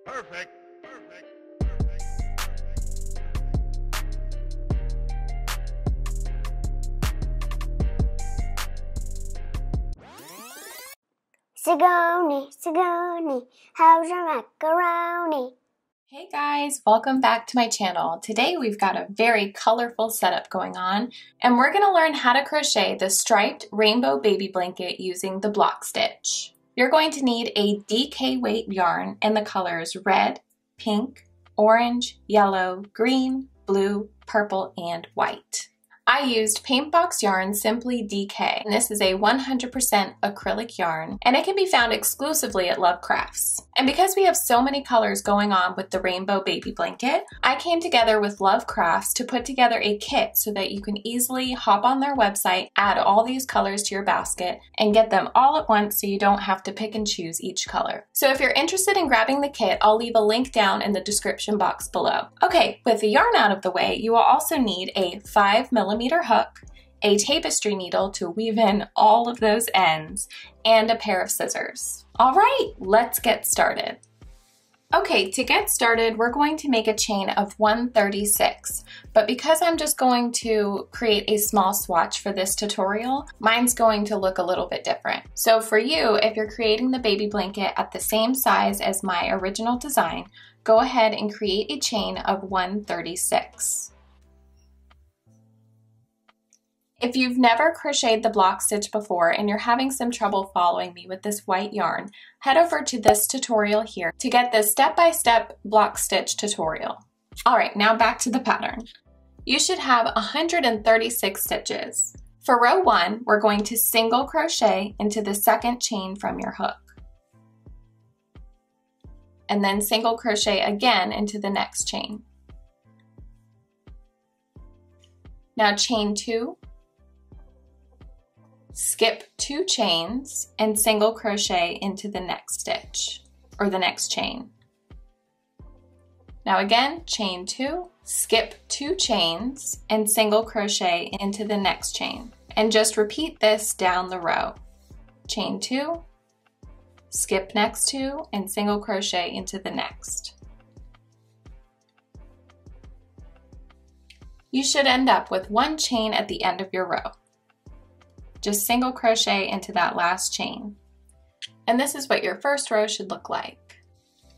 Perfect. Perfect. Sigourney, Sigourney, how's your macaroni? Hey guys, welcome back to my channel. Today we've got a very colorful setup going on, and we're going to learn how to crochet the striped rainbow baby blanket using the block stitch. You're going to need a DK weight yarn in the colors red, pink, orange, yellow, green, blue, purple, and white. I used Paint Box Yarn Simply DK, and this is a 100% acrylic yarn, and it can be found exclusively at Love Crafts. And because we have so many colors going on with the rainbow baby blanket, I came together with Love Crafts to put together a kit so that you can easily hop on their website, add all these colors to your basket, and get them all at once so you don't have to pick and choose each color. So if you're interested in grabbing the kit, I'll leave a link down in the description box below. Okay, with the yarn out of the way, you will also need a 5mm hook, a tapestry needle to weave in all of those ends, and a pair of scissors. All right, let's get started. Okay, to get started, we're going to make a chain of 136, but because I'm just going to create a small swatch for this tutorial, mine's going to look a little bit different. So for you, if you're creating the baby blanket at the same size as my original design, go ahead and create a chain of 136. If you've never crocheted the block stitch before and you're having some trouble following me with this white yarn, head over to this tutorial here to get this step-by-step block stitch tutorial. All right, now back to the pattern. You should have 136 stitches. For row 1, we're going to single crochet into the second chain from your hook. And then single crochet again into the next chain. Now chain 2, skip 2 chains and single crochet into the next stitch or the next chain. Now again, chain 2, skip 2 chains and single crochet into the next chain. And just repeat this down the row. Chain 2, skip next 2 and single crochet into the next. You should end up with 1 chain at the end of your row. Just single crochet into that last chain. And this is what your first row should look like.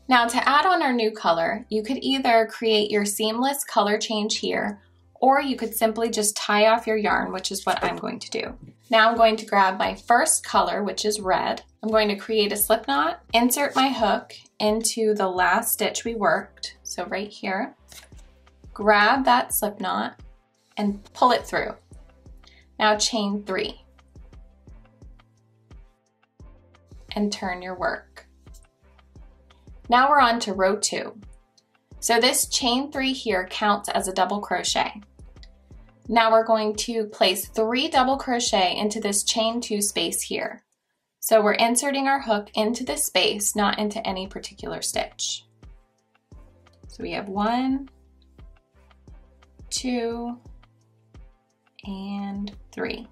Now to add on our new color, you could either create your seamless color change here, or you could simply just tie off your yarn, which is what I'm going to do. Now I'm going to grab my first color, which is red. I'm going to create a slip knot, insert my hook into the last stitch we worked, so right here. Grab that slip knot and pull it through. Now chain 3. And turn your work. Now we're on to row 2. So this chain 3 here counts as a double crochet. Now we're going to place 3 double crochet into this chain 2 space here. So we're inserting our hook into this space, not into any particular stitch. So we have 1, 2, and 3.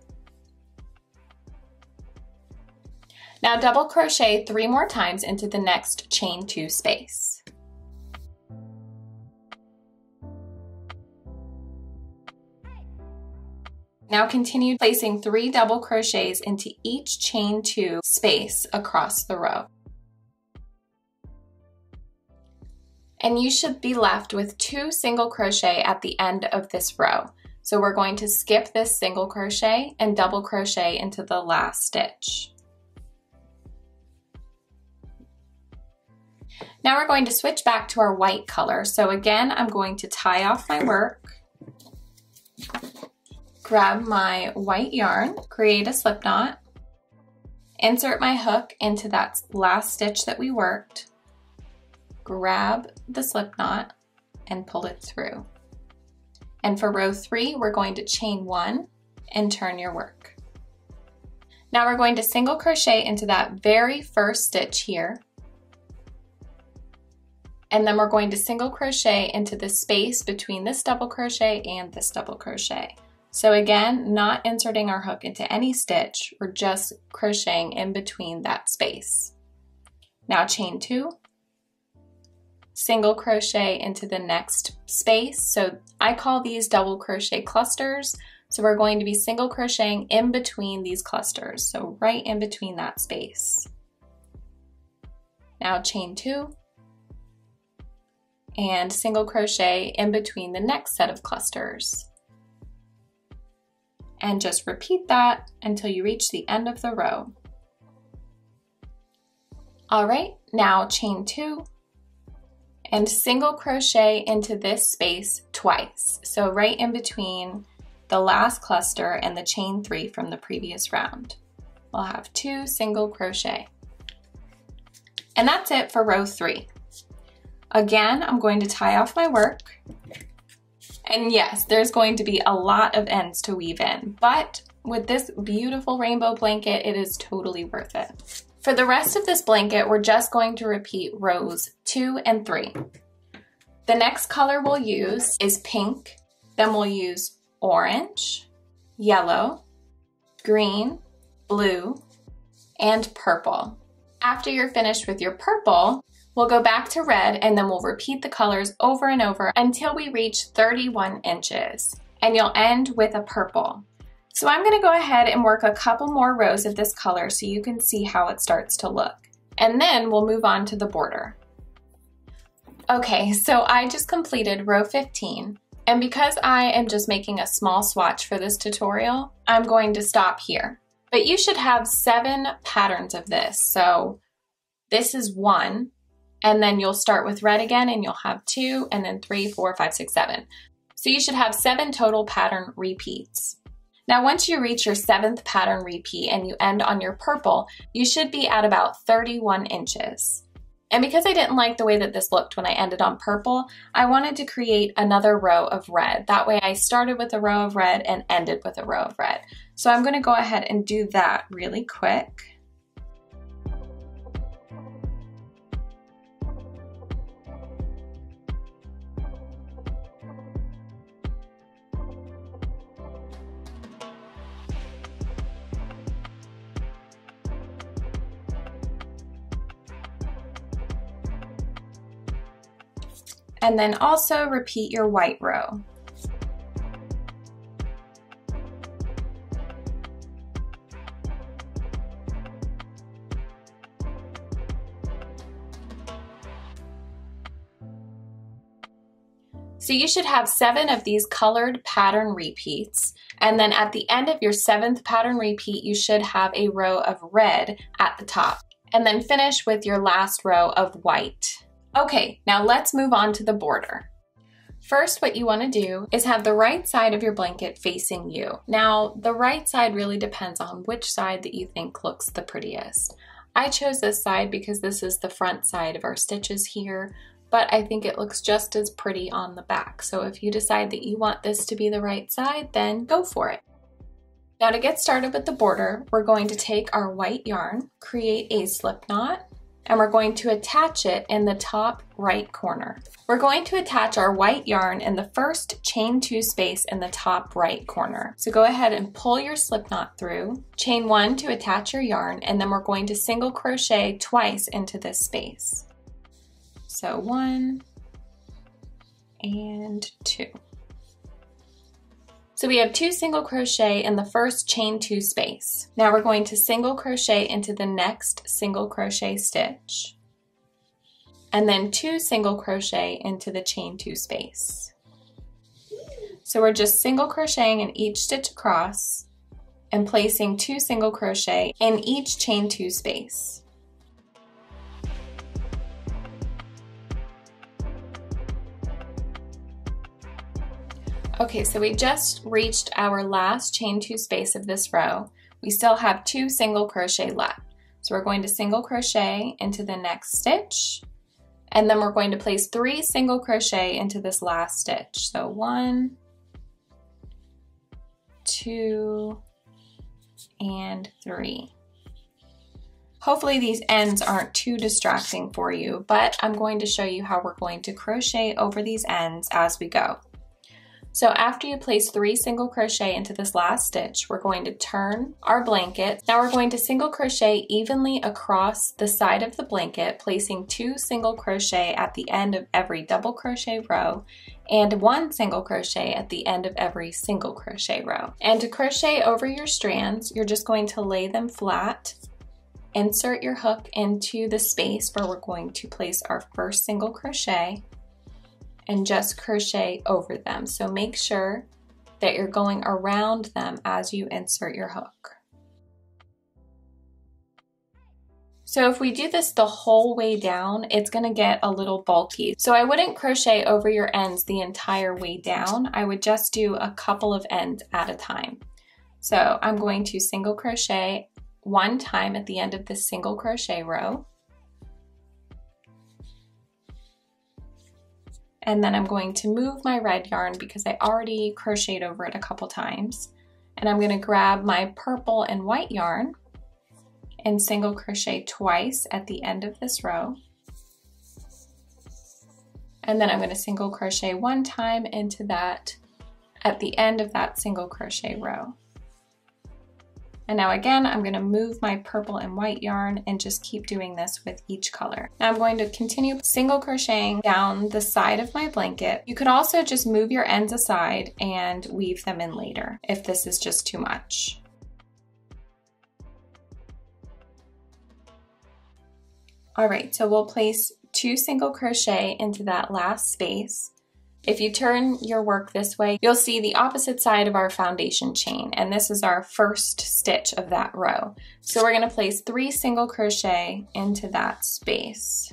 Now double crochet 3 more times into the next chain 2 space. Now continue placing 3 double crochets into each chain 2 space across the row. And you should be left with 2 single crochet at the end of this row. So we're going to skip this single crochet and double crochet into the last stitch. Now we're going to switch back to our white color. So again, I'm going to tie off my work, grab my white yarn, create a slip knot, insert my hook into that last stitch that we worked, grab the slip knot and pull it through. And for row 3, we're going to chain 1 and turn your work. Now we're going to single crochet into that very first stitch here. And then we're going to single crochet into the space between this double crochet and this double crochet. So again, not inserting our hook into any stitch, we're just crocheting in between that space. Now chain 2, single crochet into the next space. So I call these double crochet clusters. So we're going to be single crocheting in between these clusters. So right in between that space. Now chain 2 and single crochet in between the next set of clusters. And just repeat that until you reach the end of the row. All right, now chain 2 and single crochet into this space twice. So right in between the last cluster and the chain 3 from the previous round. We'll have 2 single crochet. And that's it for row 3. Again, I'm going to tie off my work. And yes, there's going to be a lot of ends to weave in, but with this beautiful rainbow blanket, it is totally worth it. For the rest of this blanket, we're just going to repeat rows 2 and 3. The next color we'll use is pink, then we'll use orange, yellow, green, blue, and purple. After you're finished with your purple, we'll go back to red and then we'll repeat the colors over and over until we reach 31 inches, and you'll end with a purple. So I'm going to go ahead and work a couple more rows of this color so you can see how it starts to look. And then we'll move on to the border. Okay, so I just completed row 15. And because I am just making a small swatch for this tutorial, I'm going to stop here. But you should have 7 patterns of this. So this is 1, and then you'll start with red again and you'll have 2, and then 3, 4, 5, 6, 7. So you should have 7 total pattern repeats. Now, once you reach your 7th pattern repeat and you end on your purple, you should be at about 31 inches. And because I didn't like the way that this looked when I ended on purple, I wanted to create another row of red. That way I started with a row of red and ended with a row of red. So I'm going to go ahead and do that really quick. And then also repeat your white row. So you should have 7 of these colored pattern repeats, and then at the end of your 7th pattern repeat, you should have a row of red at the top, and then finish with your last row of white. Okay, now let's move on to the border. First, what you want to do is have the right side of your blanket facing you. Now, the right side really depends on which side that you think looks the prettiest. I chose this side because this is the front side of our stitches here, but I think it looks just as pretty on the back. So if you decide that you want this to be the right side, then go for it. Now to get started with the border, we're going to take our white yarn, create a slip knot, and we're going to attach it in the top right corner. We're going to attach our white yarn in the first chain 2 space in the top right corner. So go ahead and pull your slip knot through, chain 1 to attach your yarn, and then we're going to single crochet twice into this space. So 1 and 2. So we have 2 single crochet in the first chain 2 space. Now we're going to single crochet into the next single crochet stitch, and then 2 single crochet into the chain 2 space. So we're just single crocheting in each stitch across and placing 2 single crochet in each chain 2 space. Okay, so we just reached our last chain 2 space of this row. We still have 2 single crochet left. So we're going to single crochet into the next stitch, and then we're going to place 3 single crochet into this last stitch. So 1, 2, and 3. Hopefully these ends aren't too distracting for you, but I'm going to show you how we're going to crochet over these ends as we go. So after you place 3 single crochet into this last stitch, we're going to turn our blanket. Now we're going to single crochet evenly across the side of the blanket, placing 2 single crochet at the end of every double crochet row and 1 single crochet at the end of every single crochet row. And to crochet over your strands, you're just going to lay them flat, insert your hook into the space where we're going to place our first single crochet, and just crochet over them. So make sure that you're going around them as you insert your hook. So if we do this the whole way down, it's gonna get a little bulky. So I wouldn't crochet over your ends the entire way down. I would just do a couple of ends at a time. So I'm going to single crochet 1 time at the end of this single crochet row. And then I'm going to move my red yarn because I already crocheted over it a couple times. And I'm going to grab my purple and white yarn and single crochet twice at the end of this row. And then I'm going to single crochet 1 time into that at the end of that single crochet row. And now again, I'm going to move my purple and white yarn and just keep doing this with each color. Now I'm going to continue single crocheting down the side of my blanket. You could also just move your ends aside and weave them in later if this is just too much. All right, so we'll place 2 single crochet into that last space. If you turn your work this way, you'll see the opposite side of our foundation chain, and this is our first stitch of that row. So we're going to place 3 single crochet into that space.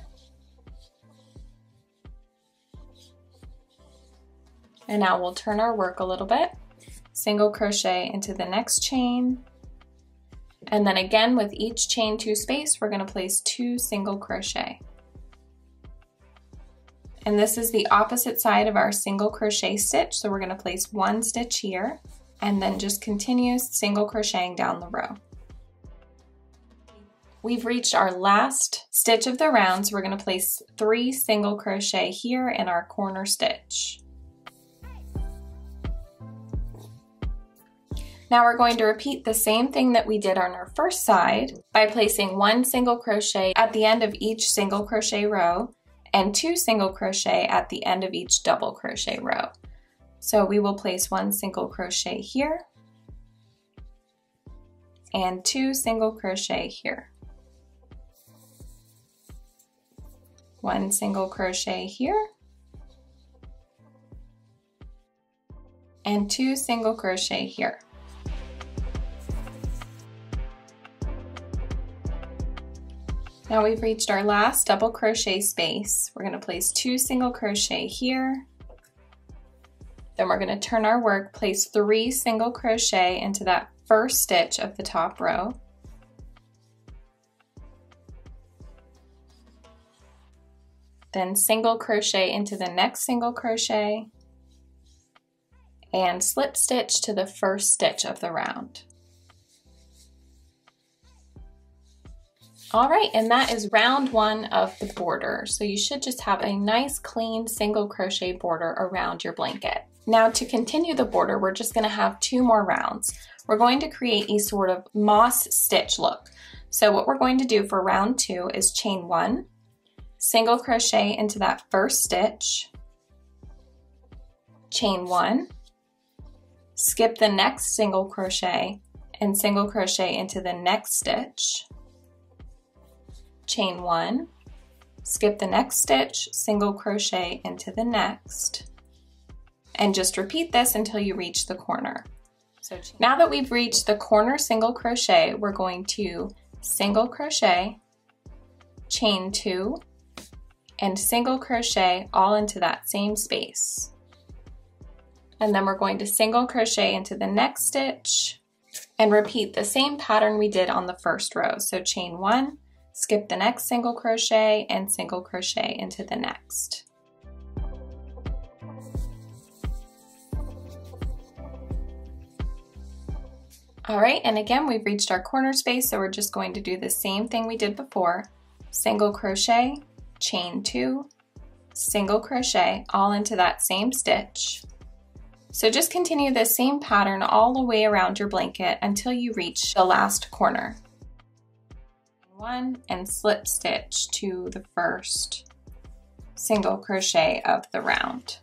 And now we'll turn our work a little bit, single crochet into the next chain, and then again with each chain 2 space, we're going to place 2 single crochet. And this is the opposite side of our single crochet stitch. So we're going to place 1 stitch here and then just continue single crocheting down the row. We've reached our last stitch of the round, so we're going to place 3 single crochet here in our corner stitch. Now we're going to repeat the same thing that we did on our first side by placing 1 single crochet at the end of each single crochet row and 2 single crochet at the end of each double crochet row. So we will place 1 single crochet here and 2 single crochet here. 1 single crochet here and 2 single crochet here. Now we've reached our last double crochet space. We're going to place 2 single crochet here. Then we're going to turn our work, place 3 single crochet into that first stitch of the top row. Then single crochet into the next single crochet and slip stitch to the first stitch of the round. All right, and that is round 1 of the border. So you should just have a nice clean single crochet border around your blanket. Now to continue the border, we're just going to have 2 more rounds. We're going to create a sort of moss stitch look. So what we're going to do for round 2 is chain 1, single crochet into that first stitch, chain 1, skip the next single crochet and single crochet into the next stitch, chain 1, skip the next stitch, single crochet into the next, and just repeat this until you reach the corner. So now that we've reached the corner single crochet, we're going to single crochet, chain 2, and single crochet all into that same space. And then we're going to single crochet into the next stitch and repeat the same pattern we did on the first row. So chain 1, skip the next single crochet and single crochet into the next. All right, and again, we've reached our corner space, so we're just going to do the same thing we did before. Single crochet, chain 2, single crochet all into that same stitch, So just continue the same pattern all the way around your blanket until you reach the last corner. One, and slip stitch to the first single crochet of the round.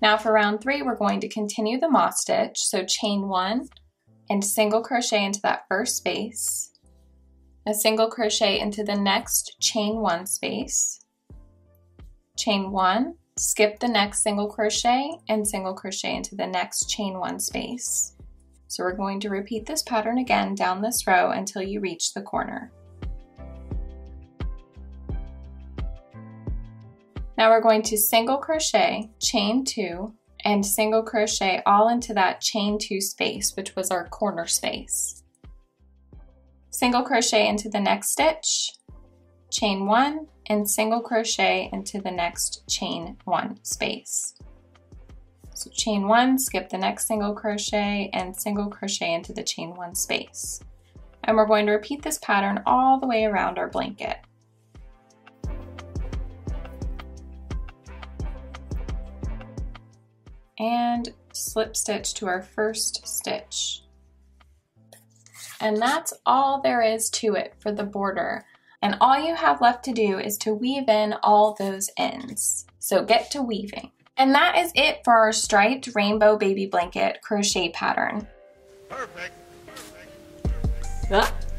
Now for round 3, we're going to continue the moss stitch. So chain 1 and single crochet into that first space, a single crochet into the next chain 1 space, chain 1, skip the next single crochet and single crochet into the next chain 1 space. So we're going to repeat this pattern again down this row until you reach the corner. Now we're going to single crochet, chain 2, and single crochet all into that chain 2 space, which was our corner space. Single crochet into the next stitch, chain 1, and single crochet into the next chain 1 space. So chain 1, skip the next single crochet, and single crochet into the chain 1 space. And we're going to repeat this pattern all the way around our blanket. And slip stitch to our first stitch. And that's all there is to it for the border. And all you have left to do is to weave in all those ends. So get to weaving. And that is it for our striped rainbow baby blanket crochet pattern. Perfect. Perfect.